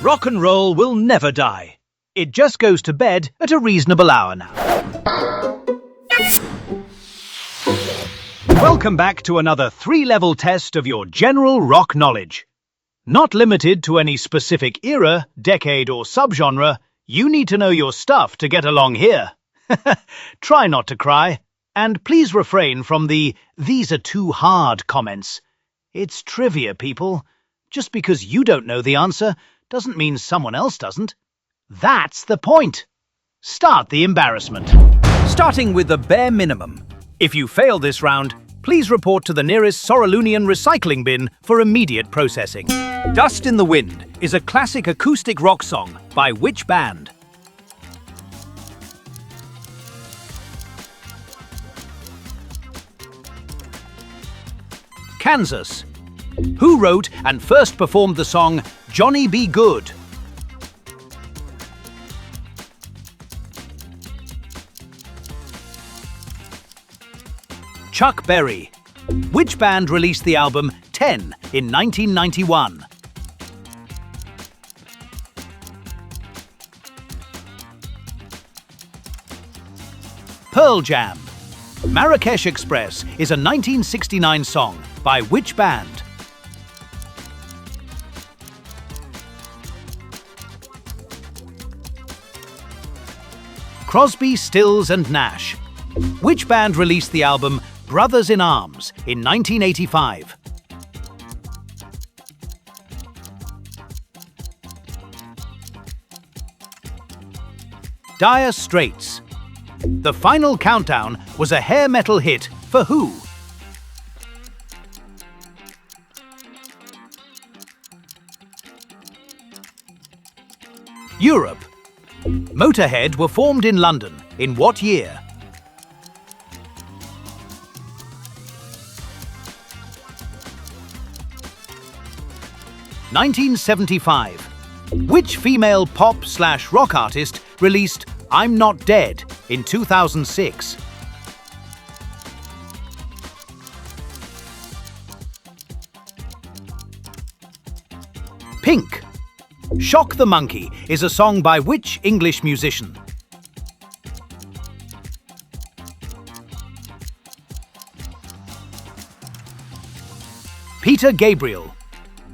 Rock and roll will never die. It just goes to bed at a reasonable hour now. Welcome back to another 3-level test of your general rock knowledge. Not limited to any specific era, decade or subgenre, you need to know your stuff to get along here. Try not to cry, and please refrain from the "these are too hard" comments. It's trivia, people. Just because you don't know the answer doesn't mean someone else doesn't. That's the point. Start the embarrassment. Starting with the bare minimum. If you fail this round, please report to the nearest Sorolunian recycling bin for immediate processing. Dust in the Wind is a classic acoustic rock song by which band? Kansas. Who wrote and first performed the song Johnny Be Good? Chuck Berry. Which band released the album 10 in 1991? Pearl Jam. Marrakesh Express is a 1969 song by which band? Crosby, Stills and Nash. Which band released the album Brothers in Arms in 1985? Dire Straits. The Final Countdown was a hair metal hit for who? Europe. Motorhead were formed in London in what year? (1975). Which female pop/rock artist released I'm Not Dead in 2006? Pink. Shock the Monkey is a song by which English musician? Peter Gabriel.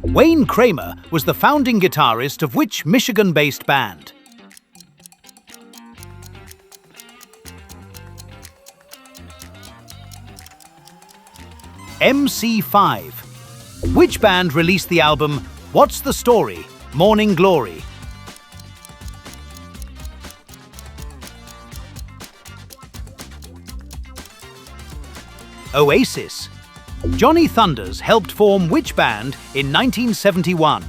Wayne Kramer was the founding guitarist of which Michigan-based band? MC5. Which band released the album What's the Story? Morning Glory? Oasis. Johnny Thunders helped form which band in 1971?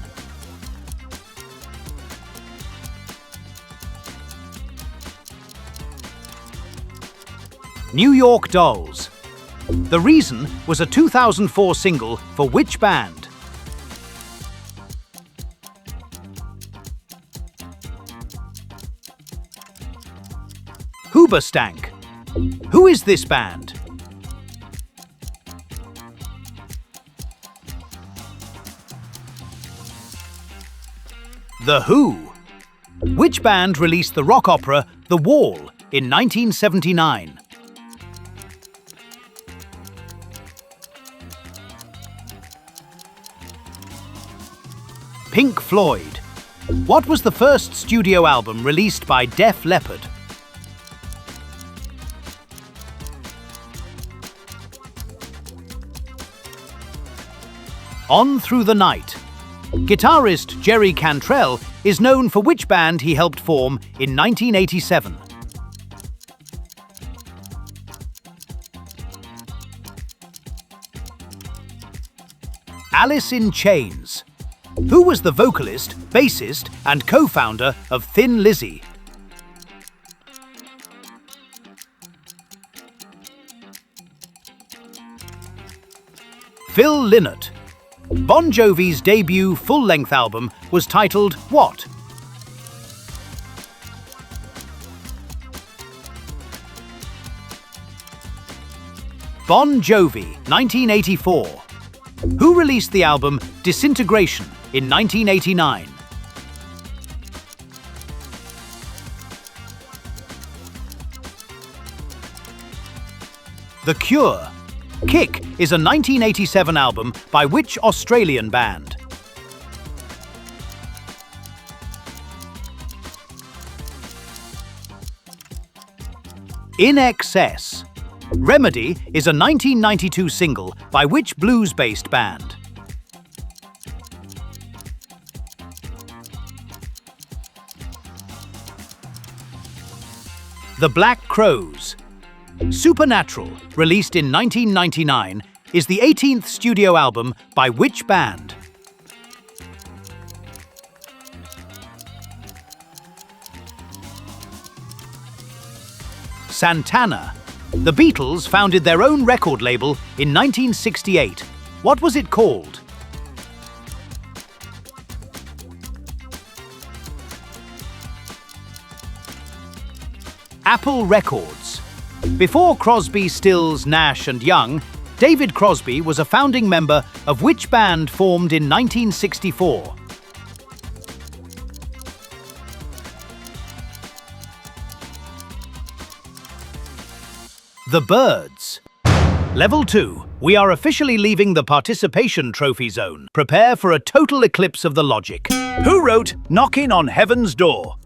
New York Dolls. The Reason was a 2004 single for which band? Hoobastank. Who is this band? The Who. Which band released the rock opera The Wall in 1979? Pink Floyd. What was the first studio album released by Def Leppard? On Through the Night. Guitarist Jerry Cantrell is known for which band he helped form in 1987? Alice in Chains. Who was the vocalist, bassist, and co-founder of Thin Lizzy? Phil Lynott. Bon Jovi's debut full-length album was titled what? Bon Jovi, 1984. Who released the album Disintegration in 1989? The Cure. Kick is a 1987 album by which Australian band? In Excess. Remedy is a 1992 single by which blues-based band? The Black Crowes. Supernatural, released in 1999, is the 18th studio album by which band? Santana. The Beatles founded their own record label in 1968. What was it called? Apple Records. Before Crosby, Stills, Nash and Young, David Crosby was a founding member of which band formed in 1964? The Byrds. Level 2. We are officially leaving the participation trophy zone. Prepare for a total eclipse of the logic. Who wrote Knocking on Heaven's Door?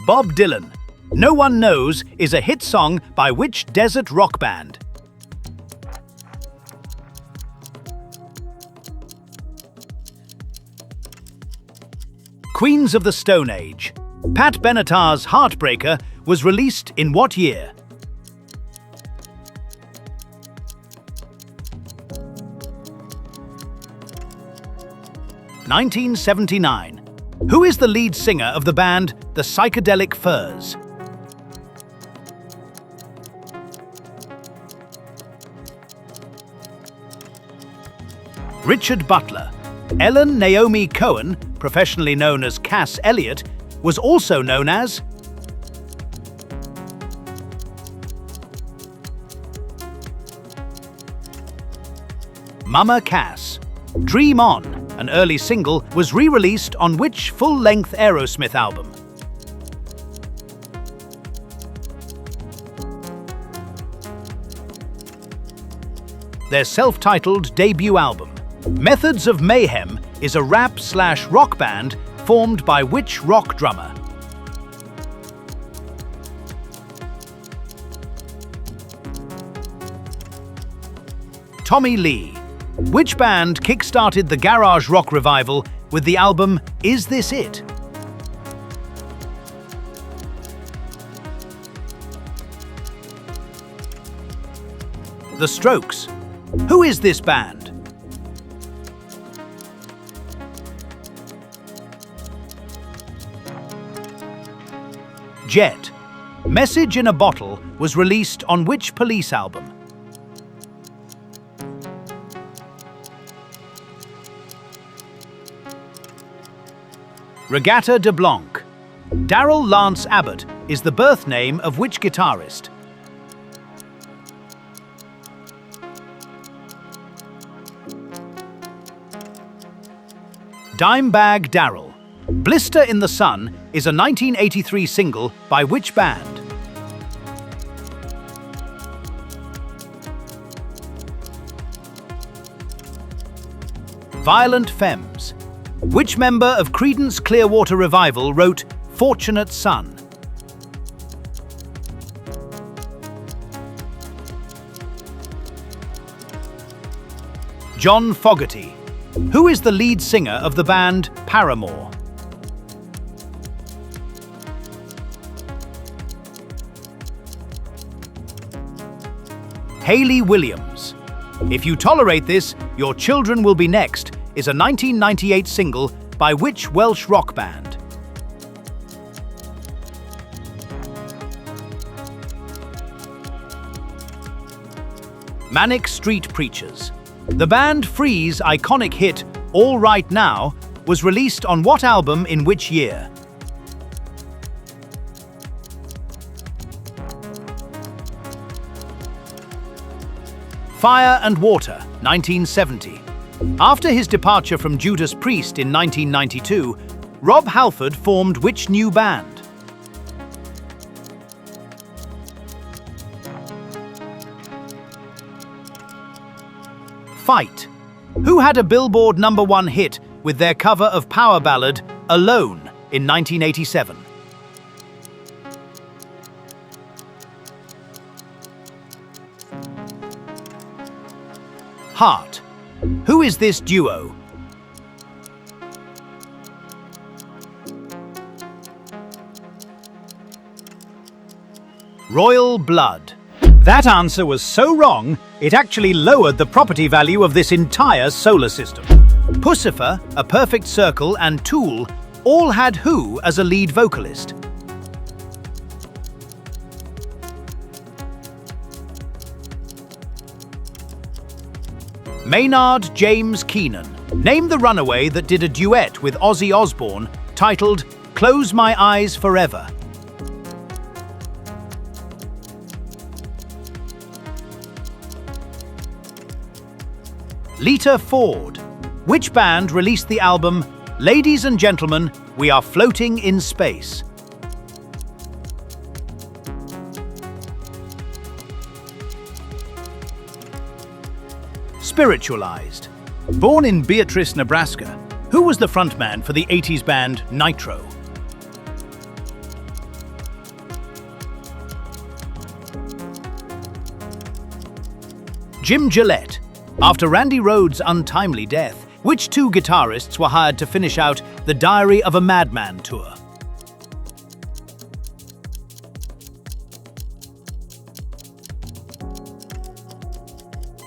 Bob Dylan. No One Knows is a hit song by which desert rock band? Queens of the Stone Age. Pat Benatar's Heartbreaker was released in what year? (1979). Who is the lead singer of the band The Psychedelic Furs? Richard Butler. Ellen Naomi Cohen, professionally known as Cass Elliot, was also known as Mama Cass. Dream On, an early single, was re-released on which full-length Aerosmith album? Their self-titled debut album. Methods of Mayhem is a rap/rock band formed by which rock drummer? Tommy Lee. Which band kick-started the garage rock revival with the album Is This It? The Strokes. Who is this band? Jet. Message in a Bottle was released on which Police album? Regatta de Blanc. Daryl Lance Abbott is the birth name of which guitarist? Dimebag Darrell. Blister in the Sun is a 1983 single by which band? Violent Femmes. Which member of Creedence Clearwater Revival wrote Fortunate Son? John Fogerty. Who is the lead singer of the band Paramore? Hayley Williams. If You Tolerate This, Your Children Will Be Next is a 1998 single by which Welsh rock band? Manic Street Preachers. The band Free's iconic hit All Right Now was released on what album in which year? Fire and Water, 1970. After his departure from Judas Priest in 1992, Rob Halford formed which new band? Fight. Who had a Billboard #1 hit with their cover of power ballad Alone in 1987? Heart. Who is this duo? Royal Blood. That answer was so wrong, it actually lowered the property value of this entire solar system. Pussifer, A Perfect Circle, and Tool all had who as a lead vocalist? Maynard James Keenan. Name the runaway that did a duet with Ozzy Osbourne titled Close My Eyes Forever. Lita Ford. Which band released the album Ladies and Gentlemen, We Are Floating in Space? Spiritualized. Born in Beatrice, Nebraska, who was the frontman for the 80s band Nitro? Jim Gillette. After Randy Rhoads' untimely death, which two guitarists were hired to finish out the Diary of a Madman tour?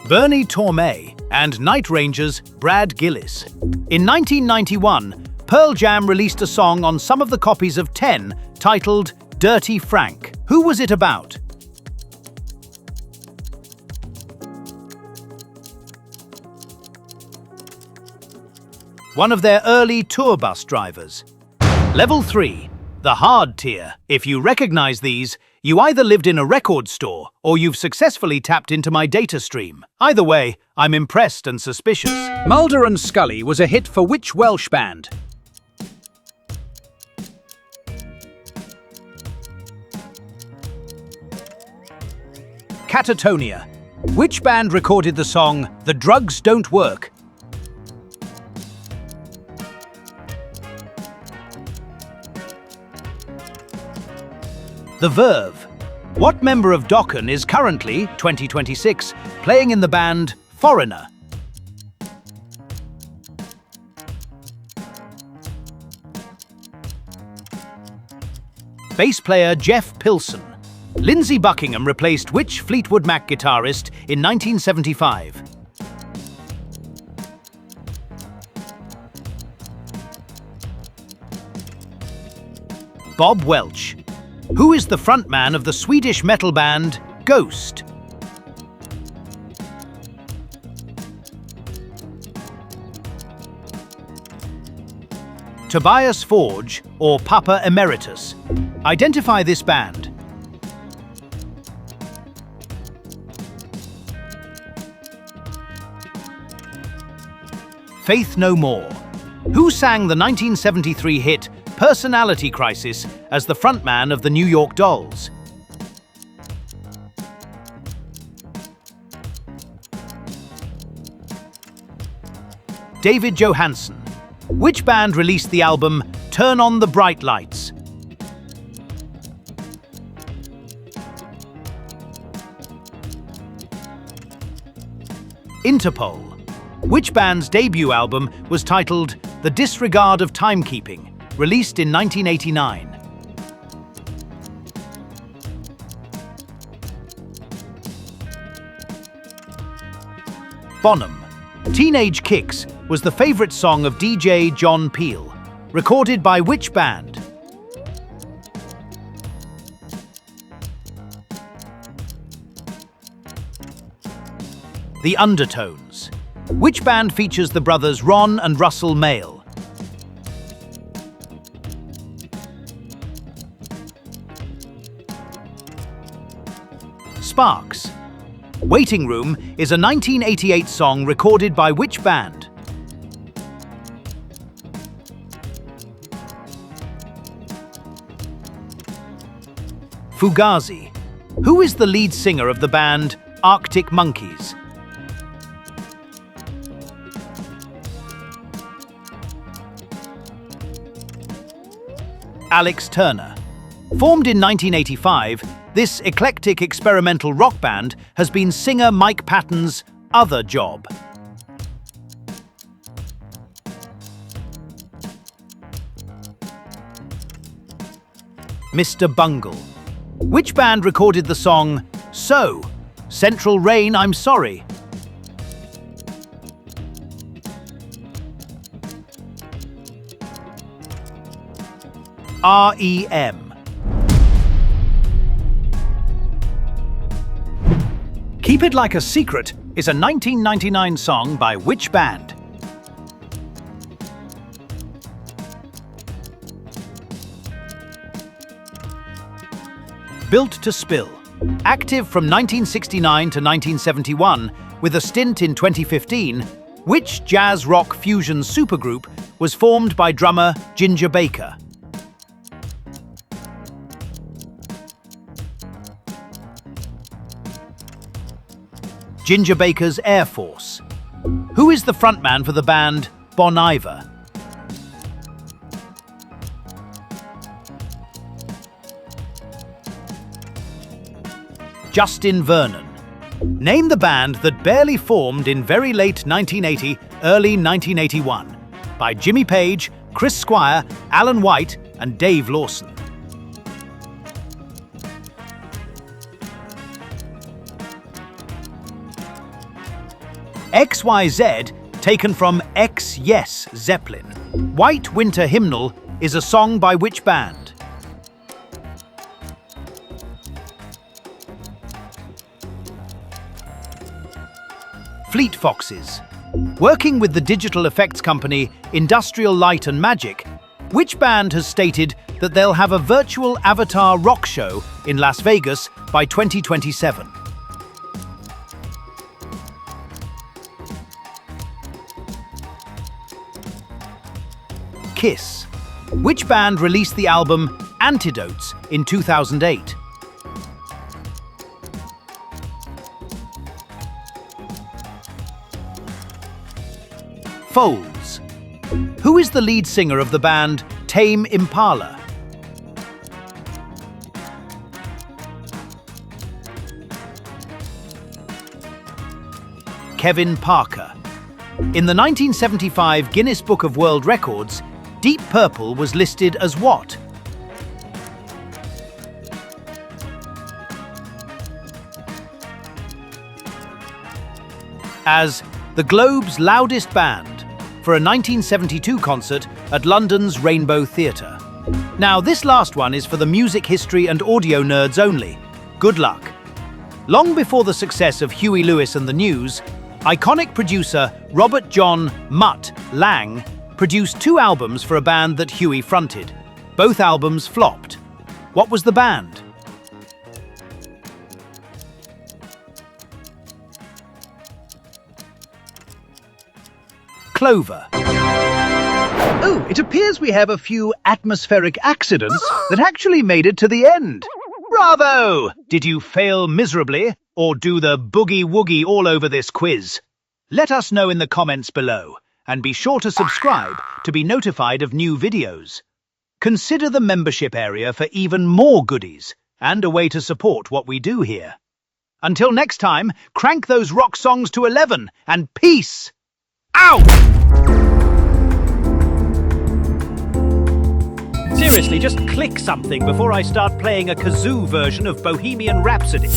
Bernie Tormé and Night Rangers' Brad Gillis. In 1991, Pearl Jam released a song on some of the copies of 10 titled Dirty Frank. Who was it about? One of their early tour bus drivers. Level 3, the hard tier. If you recognize these, you either lived in a record store or you've successfully tapped into my data stream. Either way, I'm impressed and suspicious. Mulder and Scully was a hit for which Welsh band? Catatonia. Which band recorded the song The Drugs Don't Work? The Verve. What member of Dokken is currently, 2026, playing in the band Foreigner? Bass player Jeff Pilson. Lindsey Buckingham replaced which Fleetwood Mac guitarist in 1975? Bob Welch. Who is the frontman of the Swedish metal band Ghost? Tobias Forge or Papa Emeritus? Identify this band. Faith No More. Who sang the 1973 hit Personality Crisis as the frontman of the New York Dolls? David Johansen. Which band released the album Turn on the Bright Lights? Interpol. Which band's debut album was titled The Disregard of Timekeeping, released in 1989? Bonham. Teenage Kicks was the favorite song of DJ John Peel, recorded by which band? The Undertones. Which band features the brothers Ron and Russell Mael? Sparks. Waiting Room is a 1988 song recorded by which band? Fugazi. Who is the lead singer of the band Arctic Monkeys? Alex Turner. Formed in 1985, this eclectic experimental rock band has been singer Mike Patton's other job. Mr. Bungle. Which band recorded the song So, Central Rain, I'm Sorry? REM. Keep It Like a Secret is a 1999 song by which band? Built to Spill. Active from 1969 to 1971, with a stint in 2015, which jazz rock fusion supergroup was formed by drummer Ginger Baker? Ginger Baker's Air Force. Who is the frontman for the band Bon Iver? Justin Vernon. Name the band that barely formed in very late 1980, early 1981 by Jimmy Page, Chris Squire, Alan White, and Dave Lawson. XYZ, taken from X Yes Zeppelin. White Winter Hymnal is a song by which band? Fleet Foxes. Working with the digital effects company Industrial Light and Magic, which band has stated that they'll have a virtual avatar rock show in Las Vegas by 2027? Kiss. Which band released the album Antidotes in 2008? Foals. Who is the lead singer of the band Tame Impala? Kevin Parker. In the 1975 Guinness Book of World Records, Deep Purple was listed as what? As the Globe's loudest band for a 1972 concert at London's Rainbow Theatre. Now, this last one is for the music history and audio nerds only. Good luck. Long before the success of Huey Lewis and the News, iconic producer Robert John "Mutt" Lang produced 2 albums for a band that Huey fronted. Both albums flopped. What was the band? Clover. Oh, it appears we have a few atmospheric accidents that actually made it to the end. Bravo! Did you fail miserably or do the boogie-woogie all over this quiz? Let us know in the comments below, and be sure to subscribe to be notified of new videos. Consider the membership area for even more goodies and a way to support what we do here. Until next time, crank those rock songs to 11 and peace! Out! Seriously, just click something before I start playing a kazoo version of Bohemian Rhapsody.